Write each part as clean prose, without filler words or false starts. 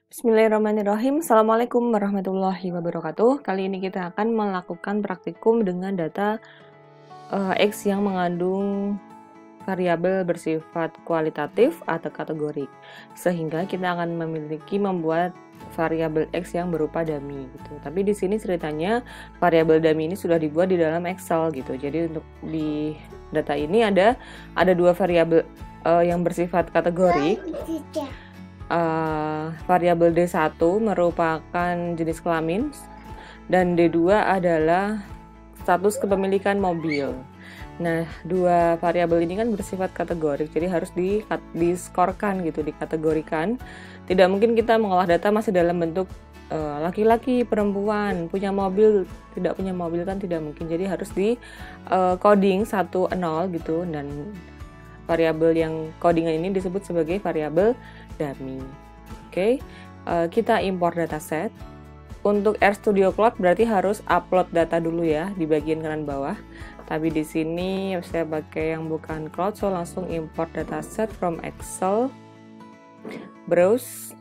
Bismillahirrahmanirrahim. Assalamualaikum warahmatullahi wabarakatuh. Kali ini kita akan melakukan praktikum dengan data X yang mengandung variabel bersifat kualitatif atau kategorik. Sehingga kita akan membuat variabel X yang berupa dummy gitu. Tapi di sini ceritanya variabel dummy ini sudah dibuat di dalam Excel gitu. Jadi untuk di data ini ada dua variabel yang bersifat kategorik. Variabel D1 merupakan jenis kelamin dan D2 adalah status kepemilikan mobil. Nah, dua variabel ini kan bersifat kategorik, jadi harus diskorkan gitu, dikategorikan. Tidak mungkin kita mengolah data masih dalam bentuk laki-laki, perempuan, punya mobil, tidak punya mobil kan tidak mungkin. Jadi harus di coding 1, 0 gitu, dan variabel yang codingan ini disebut sebagai variabel dummy. Oke, kita import dataset. Untuk RStudio Cloud berarti harus upload data dulu ya di bagian kanan bawah. Tapi di sini saya pakai yang bukan cloud, so langsung import dataset from Excel. Browse.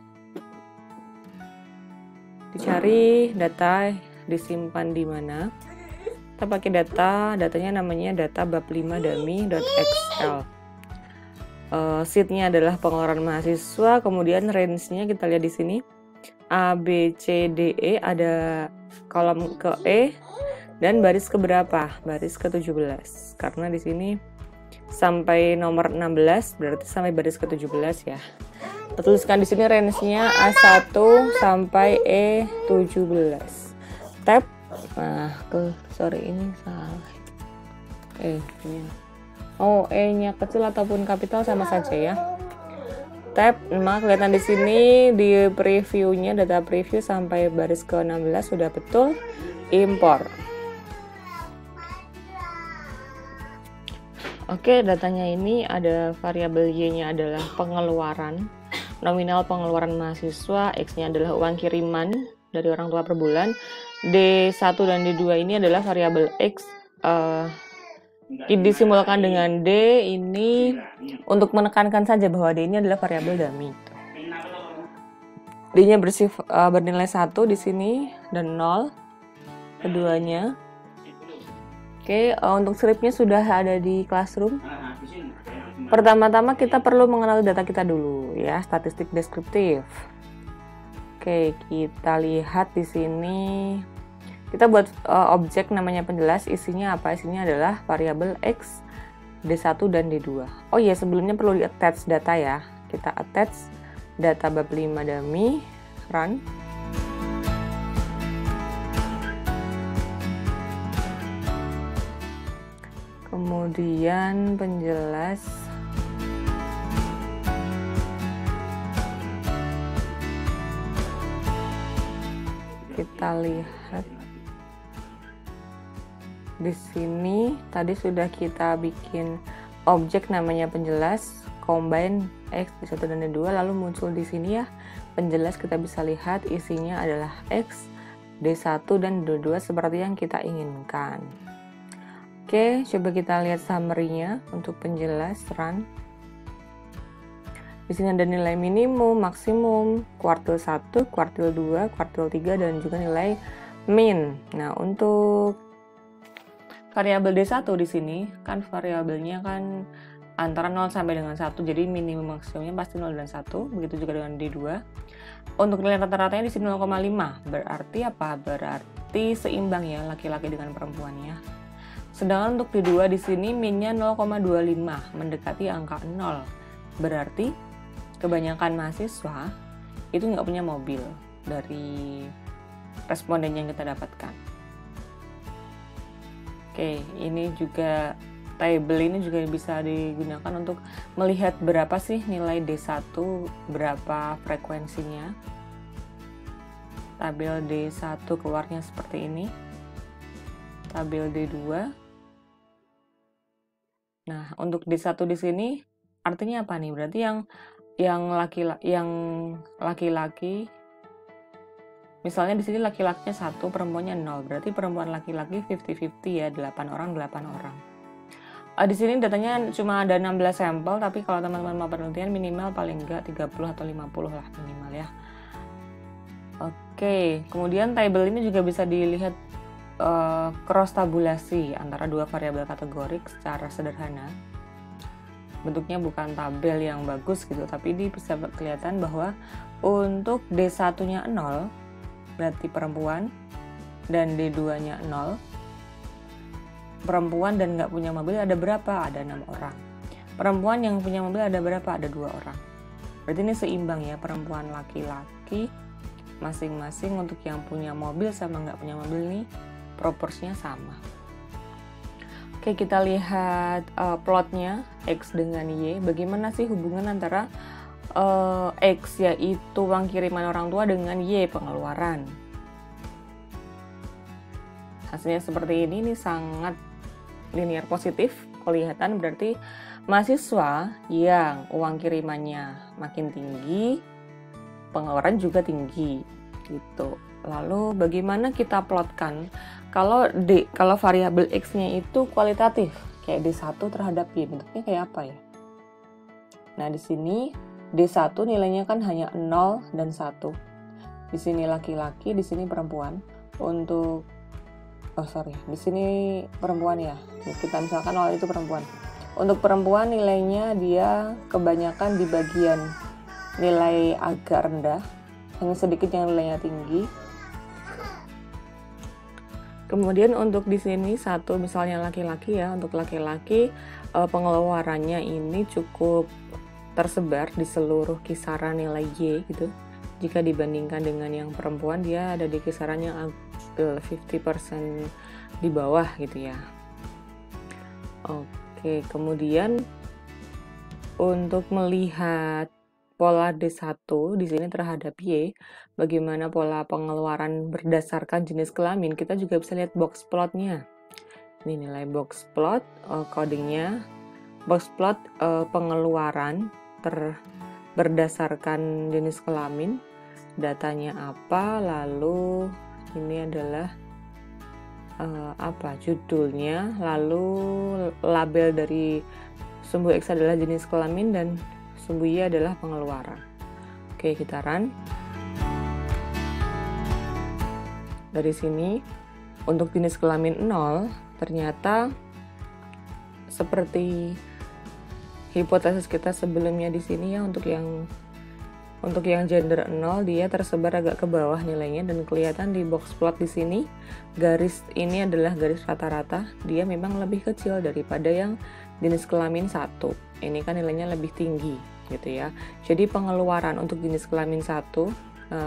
Dicari data disimpan di mana. Kita pakai datanya namanya data bab 5 dummy.xl. Sheet-nya adalah pengeluaran mahasiswa, kemudian range-nya kita lihat di sini A, B, C, D, E, ada kolom ke E dan baris ke berapa? Baris ke 17. Karena di sini sampai nomor 16 berarti sampai baris ke 17 ya. Kita tuliskan di sini range-nya A1 sampai E17. Tab. Nah, ini salah. E-nya kecil ataupun kapital sama saja ya. Tab, kelihatan di sini di previewnya, data preview sampai baris ke-16 sudah betul. Import. Oke, datanya ini ada variabel Y-nya adalah pengeluaran, nominal pengeluaran mahasiswa, X-nya adalah uang kiriman dari orang tua per bulan. D1 dan D2 ini adalah variabel X, disimbolkan dengan D ini untuk menekankan saja bahwa D ini adalah variabel dummy. D-nya bernilai 1 di sini dan 0 keduanya. Oke, untuk script-nya sudah ada di Classroom. Pertama-tama kita perlu mengenal data kita dulu ya, statistik deskriptif. Oke, kita lihat di sini. Kita buat objek namanya penjelas, isinya apa? Isinya adalah variabel X, D1 dan D2. Oh iya, sebelumnya perlu di-attach data ya. Kita attach data bab 5 dummy, run. Kemudian penjelas. Kita lihat di sini tadi sudah kita bikin objek namanya penjelas, combine X D1 dan D2, lalu muncul di sini ya penjelas. Kita bisa lihat isinya adalah X, D1 dan D2 seperti yang kita inginkan. Oke, coba kita lihat summary-nya untuk penjelas, run. Di sini ada nilai minimum, maksimum, kuartil 1, kuartil 2, kuartil 3 dan juga nilai min. Nah, untuk variabel D1 di sini kan variabelnya kan antara 0 sampai dengan 1, jadi minimum maksimumnya pasti 0 dan 1. Begitu juga dengan D2. Untuk nilai rata-ratanya di sini 0,5. Berarti apa? Berarti seimbang ya laki-laki dengan perempuannya. Sedangkan untuk D2 di sini minnya 0,25, mendekati angka 0. Berarti kebanyakan mahasiswa itu nggak punya mobil dari responden yang kita dapatkan. Oke, ini juga table ini juga bisa digunakan untuk melihat berapa sih nilai D1, berapa frekuensinya. Tabel D1 keluarnya seperti ini. Tabel D2. Nah, untuk D1 di sini artinya apa nih? Berarti yang laki-laki, misalnya di sini laki-lakinya 1, perempuannya 0. Berarti perempuan laki-laki 50-50 ya, 8 orang. Di sini datanya cuma ada 16 sampel, tapi kalau teman-teman mau penelitian minimal paling enggak 30 atau 50 lah minimal ya. Oke, kemudian table ini juga bisa dilihat cross tabulasi antara dua variabel kategorik secara sederhana. Bentuknya bukan tabel yang bagus gitu, tapi ini bisa kelihatan bahwa untuk D1-nya 0 berarti perempuan, dan D2-nya 0 perempuan dan nggak punya mobil ada berapa? Ada 6 orang. Perempuan yang punya mobil ada berapa? Ada 2 orang. Berarti ini seimbang ya, perempuan laki-laki masing-masing untuk yang punya mobil sama nggak punya mobil nih proporsinya sama. Oke, kita lihat plotnya X dengan Y. Bagaimana sih hubungan antara X yaitu uang kiriman orang tua dengan Y pengeluaran. Hasilnya seperti ini sangat linear positif. Kelihatan berarti mahasiswa yang uang kirimannya makin tinggi, pengeluaran juga tinggi gitu. Lalu bagaimana kita plotkan kalau variabel X-nya itu kualitatif kayak D1 terhadap Y, bentuknya kayak apa ya? Nah, di sini D1 nilainya kan hanya 0 dan 1. Di sini laki-laki, di sini perempuan. Di sini perempuan ya. Kita misalkan itu perempuan. Untuk perempuan nilainya dia kebanyakan di bagian nilai agak rendah, hanya sedikit yang nilainya tinggi. Kemudian untuk di sini satu misalnya laki-laki ya, untuk laki-laki pengeluarannya ini cukup tersebar di seluruh kisaran nilai Y gitu. Jika dibandingkan dengan yang perempuan, dia ada di kisaran yang 50% di bawah gitu ya. Oke, kemudian untuk melihat pola D1 di sini terhadap Y, bagaimana pola pengeluaran berdasarkan jenis kelamin, kita juga bisa lihat box plotnya. Ini nilai box plot, codingnya box plot pengeluaran berdasarkan jenis kelamin, datanya apa, lalu ini adalah judulnya, lalu label dari sumbu X adalah jenis kelamin dan sumbu Y adalah pengeluaran. Oke, kita run. Dari sini untuk jenis kelamin 0 ternyata seperti hipotesis kita sebelumnya di sini ya, untuk yang gender 0 dia tersebar agak ke bawah nilainya, dan kelihatan di box plot di sini garis ini adalah garis rata-rata, dia memang lebih kecil daripada yang jenis kelamin 1. Ini kan nilainya lebih tinggi gitu ya. Jadi pengeluaran untuk jenis kelamin 1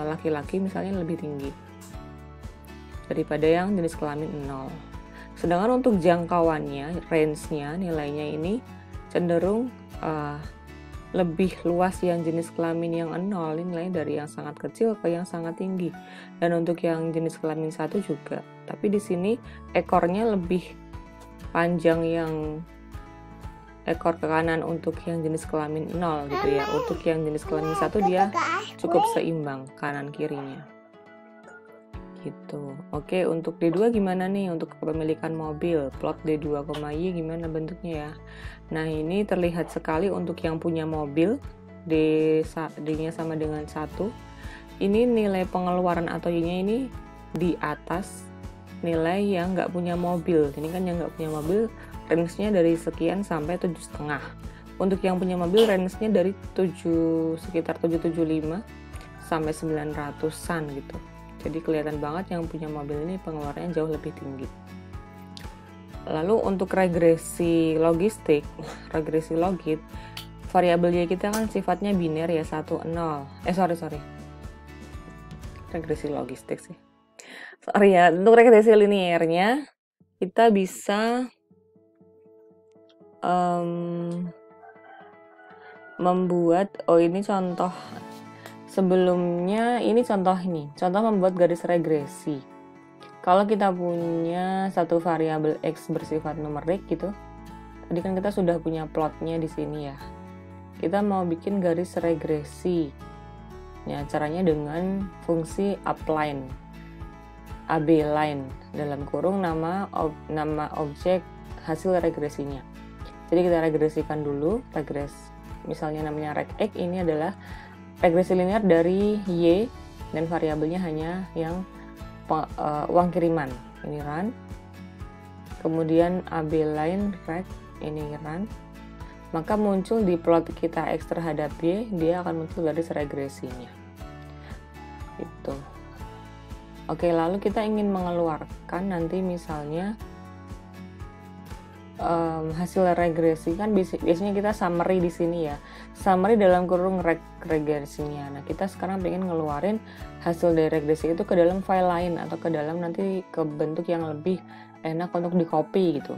laki-laki misalnya lebih tinggi daripada yang jenis kelamin 0. Sedangkan untuk jangkauannya, range-nya, nilainya ini cenderung lebih luas yang jenis kelamin yang 0, nilainya dari yang sangat kecil ke yang sangat tinggi. Dan untuk yang jenis kelamin 1 juga. Tapi di sini ekornya lebih panjang, yang ekor ke kanan untuk yang jenis kelamin 0 gitu ya. Untuk yang jenis kelamin 1 dia cukup seimbang kanan kirinya. Gitu. Oke, untuk D2 gimana nih untuk kepemilikan mobil? Plot D2, Y gimana bentuknya ya? Nah, ini terlihat sekali untuk yang punya mobil, D-nya sama dengan 1. Ini nilai pengeluaran atau Y-nya ini di atas nilai yang nggak punya mobil. Ini kan yang nggak punya mobil range-nya dari sekian sampai 7,5. Untuk yang punya mobil range-nya dari sekitar 775 sampai 900-an gitu. Jadi kelihatan banget yang punya mobil ini pengeluarannya jauh lebih tinggi. Lalu untuk regresi logit, variabel Y kita kan sifatnya biner ya, 1, 0. Regresi logistik sih. Sorry ya, untuk regresi linearnya kita bisa membuat, ini contoh sebelumnya, ini contoh membuat garis regresi. Kalau kita punya satu variabel X bersifat numerik gitu, tadi kan kita sudah punya plotnya di sini ya. Kita mau bikin garis regresi. Ya, caranya dengan fungsi upline, AB line, dalam kurung nama objek hasil regresinya. Jadi kita regresikan dulu, misalnya namanya reg X, ini adalah regresi linear dari Y, dan variabelnya hanya yang uang kiriman. Ini run, kemudian AB line rect, ini run, maka muncul di plot kita X terhadap Y, dia akan muncul garis regresinya. Itu. Oke, lalu kita ingin mengeluarkan nanti misalnya hasil regresi, kan biasanya kita summary di sini ya, summary dalam kurung regresinya. Nah, kita sekarang pengen ngeluarin hasil dari regresi itu ke dalam file lain atau ke dalam nanti ke bentuk yang lebih enak untuk di copy gitu.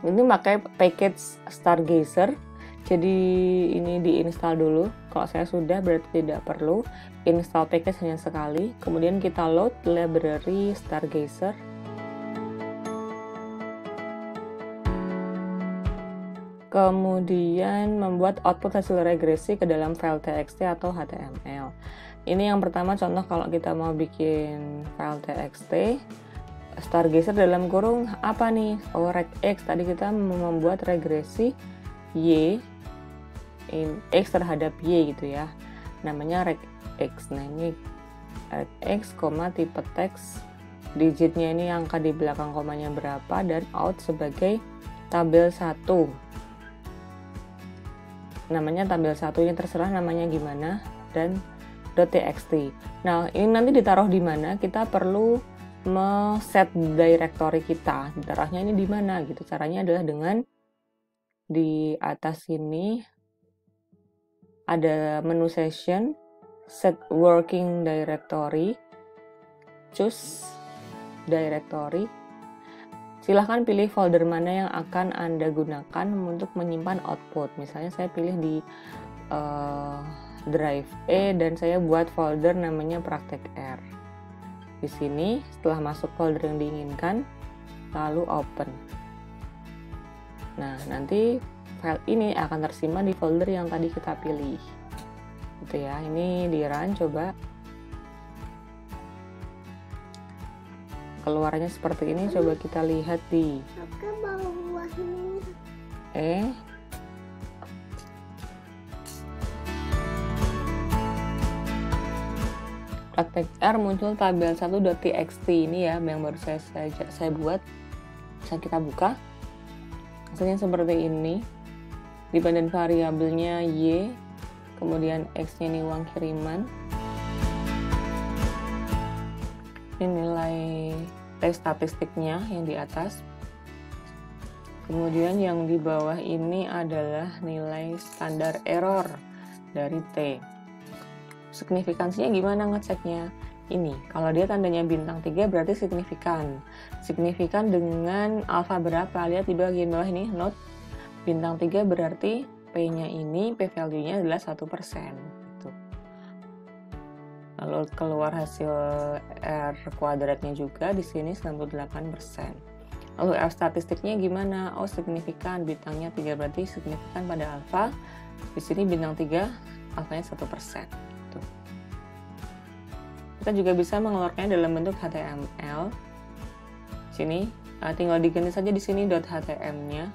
Ini pakai package Stargazer, jadi ini diinstal dulu. Kalau saya sudah berarti tidak perlu install package, hanya sekali. Kemudian kita load library Stargazer. Kemudian membuat output hasil regresi ke dalam file txt atau html. Ini yang pertama contoh kalau kita mau bikin file txt. Stargazer dalam kurung apa nih? Oh, regx. Tadi kita membuat regresi y x terhadap y gitu ya. Namanya regx. Nah, ini regx, tipe teks, digitnya ini angka di belakang komanya berapa, dan out sebagai tabel 1. Namanya tabel 1, ini terserah namanya gimana, dan .txt. Nah, ini nanti ditaruh di mana? Kita perlu set directory kita, ditaruhnya ini di mana gitu. Caranya adalah dengan di atas ini ada menu session, set working directory, choose directory. Silahkan pilih folder mana yang akan Anda gunakan untuk menyimpan output. Misalnya saya pilih di drive E dan saya buat folder namanya praktek R. Di sini setelah masuk folder yang diinginkan, lalu open. Nah, nanti file ini akan tersimpan di folder yang tadi kita pilih. Gitu ya. Ini di run, coba. Keluarannya seperti ini, coba kita lihat di praktek R muncul tabel 1.txt ini ya, yang baru saya buat. Bisa kita buka, hasilnya seperti ini. Dependent variabelnya Y, kemudian X nya ini uang kiriman, ini nilai tes statistiknya yang di atas, kemudian yang di bawah ini adalah nilai standar error dari T. Signifikansinya gimana ngeceknya? Ini, kalau dia tandanya bintang 3 berarti signifikan. Signifikan dengan alfa berapa? Lihat di bagian bawah ini, note bintang 3 berarti P-nya ini, P-value-nya adalah 1%. Gitu. Lalu keluar hasil R kuadratnya juga di sini 98%. Lalu R statistiknya gimana? Oh, signifikan, bintangnya 3 berarti signifikan pada alfa. Di sini bintang 3, alfanya 1%. Kita juga bisa mengeluarkannya dalam bentuk HTML. Sini tinggal diganti saja di sini .htm-nya,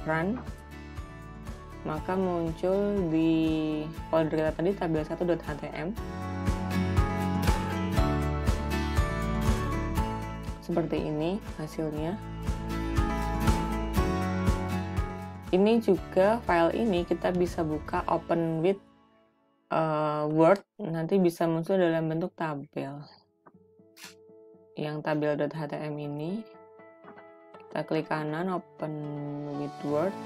run, maka muncul di folder kita tadi tabel 1.htm. Seperti ini hasilnya. Ini juga file ini kita bisa buka open with Word, nanti bisa muncul dalam bentuk tabel. Yang tabel.htm ini kita klik kanan, open with Word.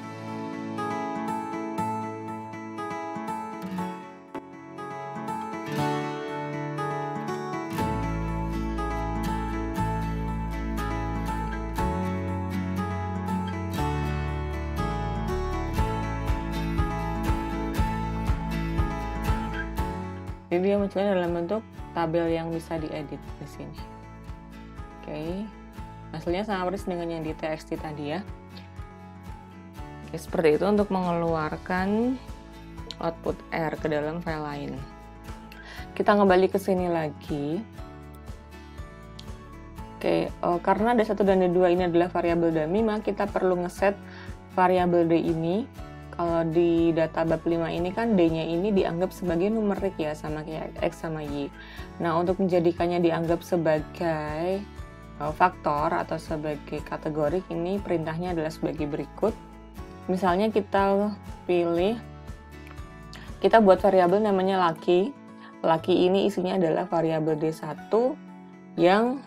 Jadi dia munculnya dalam bentuk tabel yang bisa diedit di sini. Oke, hasilnya sama persis dengan yang di txt tadi ya. Oke, seperti itu untuk mengeluarkan output R ke dalam file lain. Kita kembali ke sini lagi. Oke, karena D1 dan D2 ini adalah variabel dummy, maka kita perlu ngeset variabel D ini kalau di data bab 5 ini kan D-nya ini dianggap sebagai numerik ya, sama kayak X sama Y. Nah, untuk menjadikannya dianggap sebagai faktor atau sebagai kategorik, ini perintahnya adalah sebagai berikut. Misalnya kita pilih, kita buat variabel namanya laki. Laki ini isinya adalah variabel D1 yang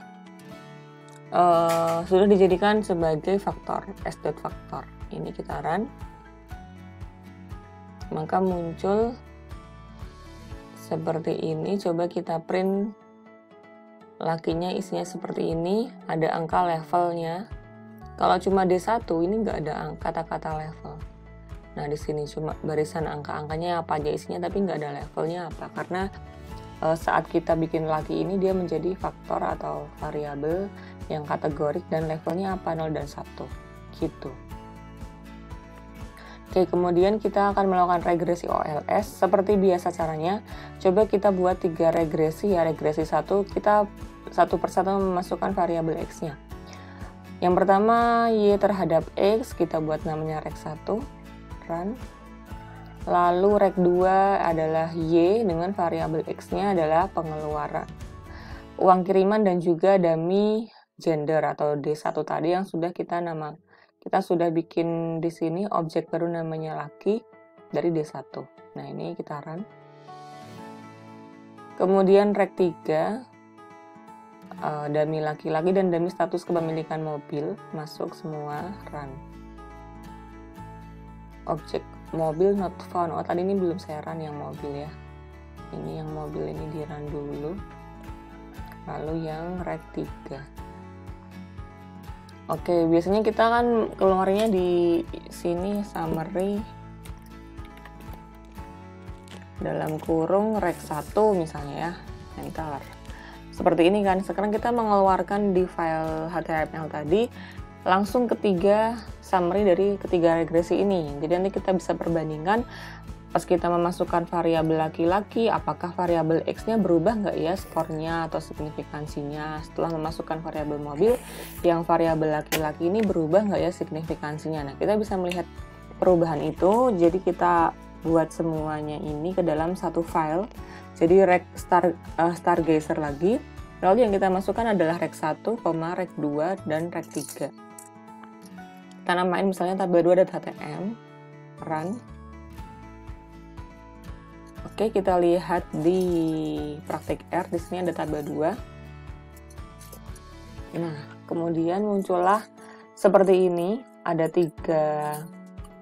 sudah dijadikan sebagai faktor, s.faktor. Ini kita run, maka muncul seperti ini. Coba kita print lakinya, isinya seperti ini, ada angka levelnya. Kalau cuma D1 ini nggak ada kata-kata level. Nah, di sini cuma barisan angka-angkanya apa aja isinya, tapi nggak ada levelnya apa, karena saat kita bikin laki ini dia menjadi faktor atau variabel yang kategorik dan levelnya apa, 0 dan 1 gitu. Oke, kemudian kita akan melakukan regresi OLS seperti biasa caranya. Coba kita buat 3 regresi ya. Regresi 1, kita satu persatu memasukkan variabel X-nya. Yang pertama Y terhadap X, kita buat namanya rek 1, run. Lalu rek 2 adalah Y dengan variabel X-nya adalah pengeluaran, uang kiriman, dan juga dummy gender atau D1 tadi yang sudah kita sudah bikin di sini objek baru namanya laki dari D1. Nah, ini kita run. Kemudian rek 3 dummy laki-laki dan dummy status kepemilikan mobil masuk semua, run. Objek mobil not found. Oh, tadi ini belum saya run yang mobil ya. Ini yang mobil ini di run dulu. Lalu yang rek 3. Oke, biasanya kita kan keluarnya di sini summary dalam kurung rek 1 misalnya ya. Enter. Seperti ini kan. Sekarang kita mengeluarkan di file HTML tadi langsung ketiga summary dari ketiga regresi ini. Jadi nanti kita bisa perbandingkan pas kita memasukkan variabel laki-laki, apakah variabel X-nya berubah nggak ya skornya atau signifikansinya. Setelah memasukkan variabel mobil, yang variabel laki-laki ini berubah nggak ya signifikansinya. Nah, kita bisa melihat perubahan itu. Jadi kita buat semuanya ini ke dalam satu file. Jadi rek stargazer lagi. Lalu yang kita masukkan adalah rek 1, rek 2, dan rek 3. Kita namain misalnya tab 2 .htm, run. Oke, kita lihat di praktik R, di sini ada tab 2. Nah, kemudian muncullah seperti ini, ada 3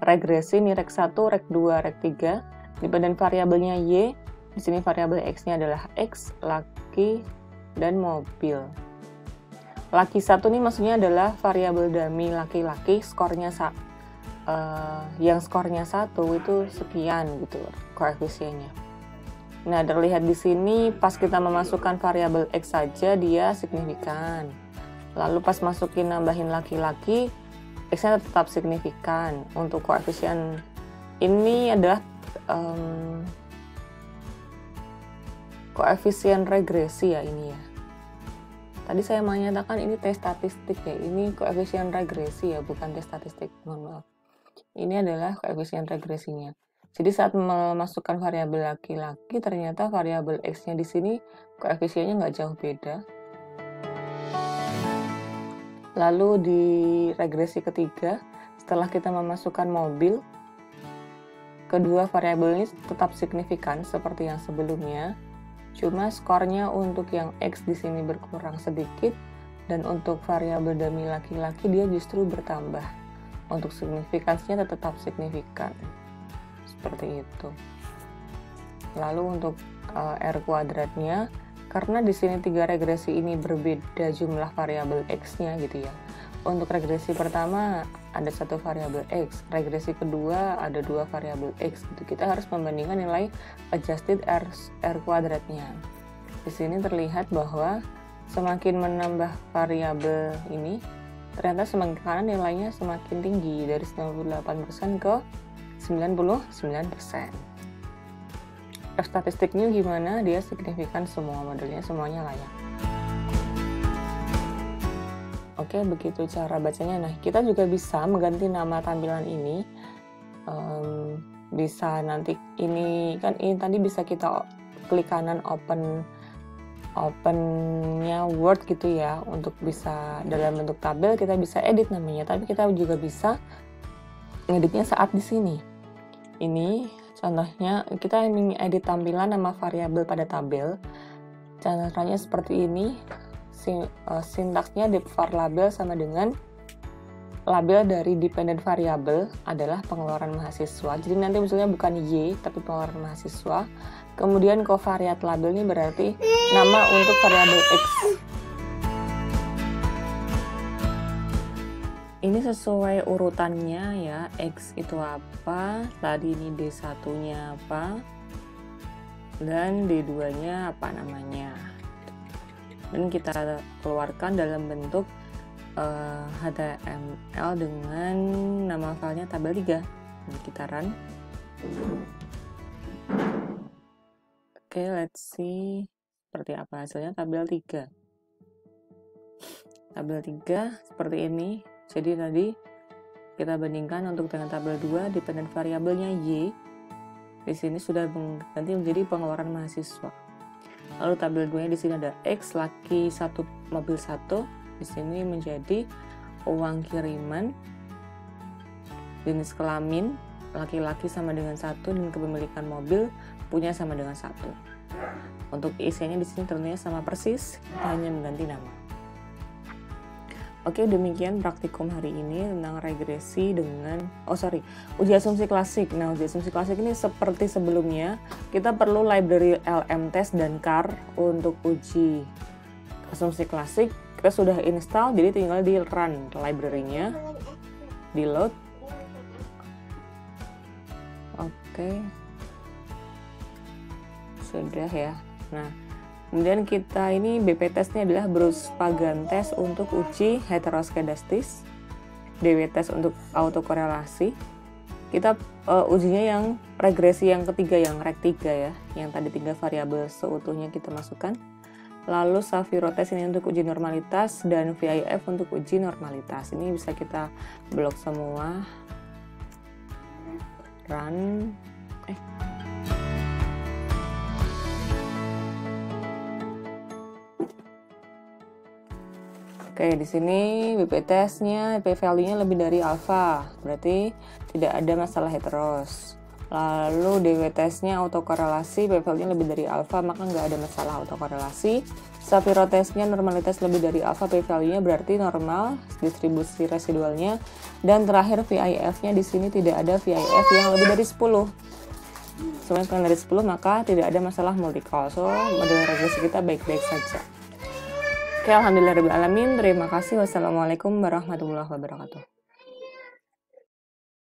regresi, ini rek 1, rek 2, rek 3. Di badan variabelnya Y, di sini variabel X-nya adalah X, laki, dan mobil. Laki 1 ini maksudnya adalah variabel dummy laki-laki, skornya yang skornya 1 itu sekian gitu koefisiennya. Nah, terlihat di sini pas kita memasukkan variabel X saja dia signifikan. Lalu pas masukin nambahin laki-laki, X-nya tetap signifikan. Untuk koefisien ini adalah koefisien regresi ya ini ya. Tadi saya menyatakan ini tes statistik ya. Ini koefisien regresi ya, bukan tes statistik. Mohon maaf. Ini adalah koefisien regresinya. Jadi saat memasukkan variabel laki-laki, ternyata variabel X-nya di sini koefisiennya nggak jauh beda. Lalu di regresi ketiga, setelah kita memasukkan mobil, kedua variabel ini tetap signifikan seperti yang sebelumnya. Cuma skornya untuk yang X di sini berkurang sedikit, dan untuk variabel dummy laki-laki dia justru bertambah. Untuk signifikansinya tetap signifikan. Seperti itu. Lalu untuk R kuadratnya, karena di sini 3 regresi ini berbeda jumlah variabel X-nya gitu ya. Untuk regresi pertama ada 1 variabel X, regresi kedua ada 2 variabel X gitu. Kita harus membandingkan nilai adjusted R kuadratnya. Di sini terlihat bahwa semakin menambah variabel ini, ternyata semakin kanan nilainya semakin tinggi dari 98% ke 99%. Statistiknya gimana? Dia signifikan semua modelnya, semuanya layak. Oke, begitu cara bacanya. Nah, kita juga bisa mengganti nama tampilan ini. bisa nanti ini tadi bisa kita klik kanan opennya Word gitu ya, untuk bisa dalam bentuk tabel kita bisa edit namanya, tapi kita juga bisa ngeditnya saat di sini. Ini contohnya kita ingin edit tampilan nama variabel pada tabel. Caranya seperti ini. Sintaksnya div var label sama dengan label dari dependent variable adalah pengeluaran mahasiswa. Jadi nanti misalnya bukan Y tapi pengeluaran mahasiswa. Kemudian covariate label ini berarti nama untuk variabel X. Ini sesuai urutannya ya, X itu apa, tadi ini D1-nya apa, dan D2-nya apa namanya. Dan kita keluarkan dalam bentuk HTML dengan nama filenya tabel 3. Nah, kita run. Oke, let's see seperti apa hasilnya tabel 3. Tabel 3 seperti ini. Jadi tadi kita bandingkan untuk dengan tabel 2, dependent variabelnya Y. Di sini sudah ganti menjadi pengeluaran mahasiswa. Lalu tabel 2-nya di sini ada X, laki 1, mobil 1. Di sini menjadi uang kiriman, jenis kelamin, laki-laki sama dengan 1, dan kepemilikan mobil punya sama dengan 1. Untuk isinya di sini ternyata sama persis, hanya mengganti nama. Oke, demikian praktikum hari ini tentang regresi dengan uji asumsi klasik. Nah, uji asumsi klasik ini seperti sebelumnya, kita perlu library LMTest dan CAR untuk uji asumsi klasik. Kita sudah install, jadi tinggal di run library-nya, di load. Oke, sudah ya. Nah, kemudian kita ini BP testnya adalah Bruce Pagan test untuk uji heteroskedastis, DW test untuk autokorelasi. Kita ujinya yang regresi yang ketiga, yang reg 3 ya, yang tadi 3 variabel seutuhnya kita masukkan. Lalu Saviro test ini untuk uji normalitas dan VIF untuk uji normalitas. Ini bisa kita blok semua. Run. Oke, di sini BP testnya, BP value-nya lebih dari alpha, berarti tidak ada masalah heteros. Lalu DW testnya autokorelasi, BP value-nya lebih dari alpha, maka nggak ada masalah autokorelasi. Saviro testnya normalitas lebih dari alpha, BP value-nya berarti normal, distribusi residualnya. Dan terakhir VIF-nya di sini tidak ada VIF yang lebih dari 10. Semuanya kurang dari 10, maka tidak ada masalah multi-call. So, model regresi kita baik-baik saja. Oke, alhamdulillahirabbil alamin. Terima kasih. Wassalamualaikum warahmatullahi wabarakatuh.